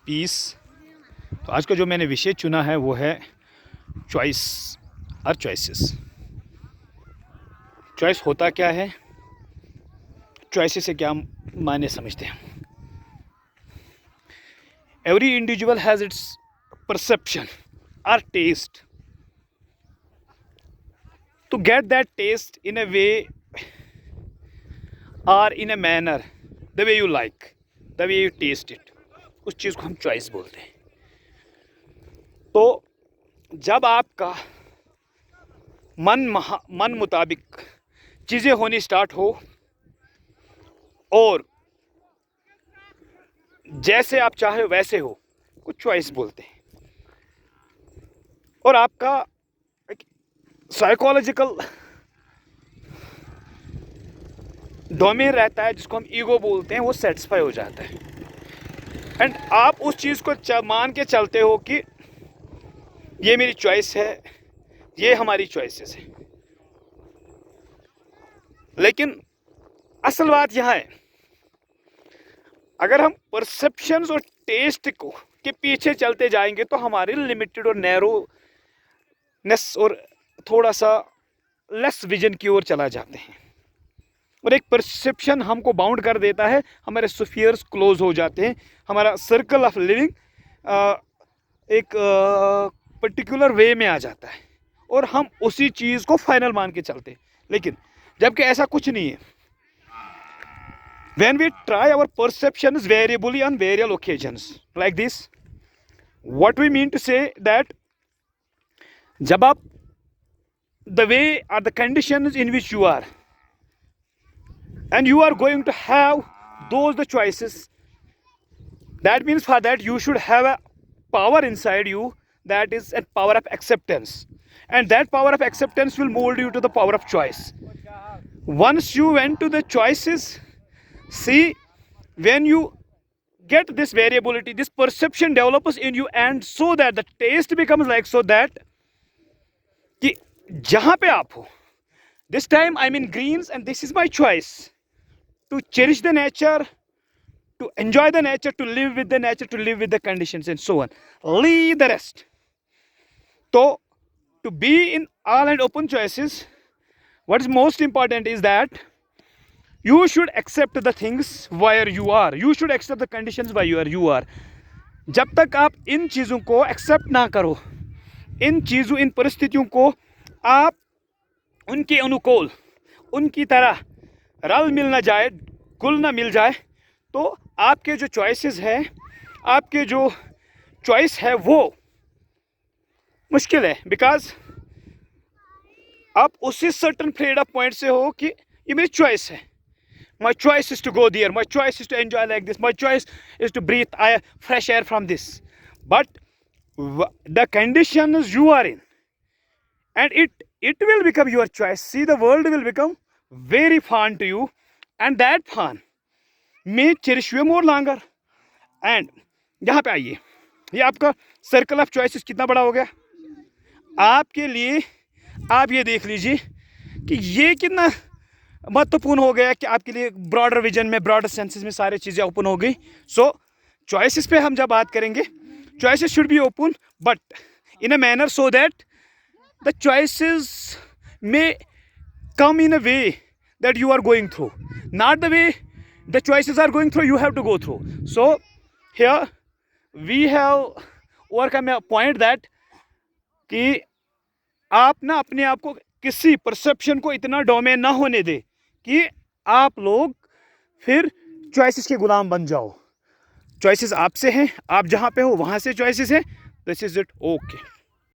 Piece. तो आज का जो मैंने विषय चुना है वो है चॉइस और चॉइसेस। चॉइस होता क्या है, चॉइसेस से क्या मायने समझते हैं। Every individual has its perception और test to get that taste in a way or in a manner the way you like, the way you taste it, उस चीज़ को हम चॉइस बोलते हैं। तो जब आपका मन मुताबिक चीज़ें होनी स्टार्ट हो और जैसे आप चाहे वैसे हो, कुछ चॉइस बोलते हैं। और आपका साइकोलॉजिकल डोमेन रहता है जिसको हम ईगो बोलते हैं, वो सेटिस्फाई हो जाता है एंड आप उस चीज़ को मान के चलते हो कि ये मेरी चॉइस है, ये हमारी चॉइसेस है। लेकिन असल बात यहाँ है, अगर हम परसेप्शंस और टेस्ट को के पीछे चलते जाएंगे तो हमारे लिमिटेड और नैरोनेस और थोड़ा सा लेस विजन की ओर चला जाते हैं। और एक परसेप्शन हमको बाउंड कर देता है, हमारे स्फीयर्स क्लोज हो जाते हैं, हमारा सर्कल ऑफ लिविंग एक पर्टिकुलर वे में आ जाता है और हम उसी चीज़ को फाइनल मान के चलते हैं। लेकिन जबकि ऐसा कुछ नहीं है। When we try our perceptions variably on various occasions like this, what we mean to say that जब आप the way or the conditions in which you are and you are going to have those the choices, that means for that you should have a power inside you, that is a power of acceptance, and that power of acceptance will mold you to the power of choice. Once you went to the choices, see, when you get this variability, this perception develops in you, and so that the taste becomes like so that कि जहाँ पे आप हो, this time I'm in greens and this is my choice to cherish the nature, to enjoy the nature, to live with the nature, to live with the conditions and so on. Leave the rest. So to be in all and open choices, what is most important is that you should accept the things where you are. You should accept the conditions where you are. जब तक आप इन चीज़ों को accept ना करो, इन परिस्थितियों को आप उनके अनुकूल, उनकी तरह रल मिल ना जाए, घुल ना मिल जाए, तो आपके जो चॉइसेस है, आपके जो चॉइस है वो मुश्किल है। बिकॉज आप उसी सर्टन पीरियड ऑफ पॉइंट से हो कि ये मेरी चॉइस है। My choice is to go there. My choice is to enjoy like this. My choice is to breathe fresh air from this. But the conditions you are in, and it will become your choice. See, the world will become very fun to you, and that fun may cherish you more longer. And यहाँ पे आइए, ये आपका circle of choices कितना बड़ा हो गया आपके लिए। आप ये देख लीजिए कि ये कितना महत्वपूर्ण हो गया कि आपके लिए ब्रॉडर विजन में, ब्रॉडर सेंसेस में सारी चीज़ें ओपन हो गई। सो चॉइसेस पे हम जब बात करेंगे, choices should be open but in a manner so that the choices may come in a way that you are going through, not the way the choices are going through, you have to go through. So here we have overcome a point that कि आप ना अपने आप को किसी perception को इतना domain ना होने दे कि आप लोग फिर चॉइसेस के गुलाम बन जाओ। चॉइसेस आपसे हैं, आप जहाँ पे हो वहाँ से चॉइसेस हैं। This is it. ओके।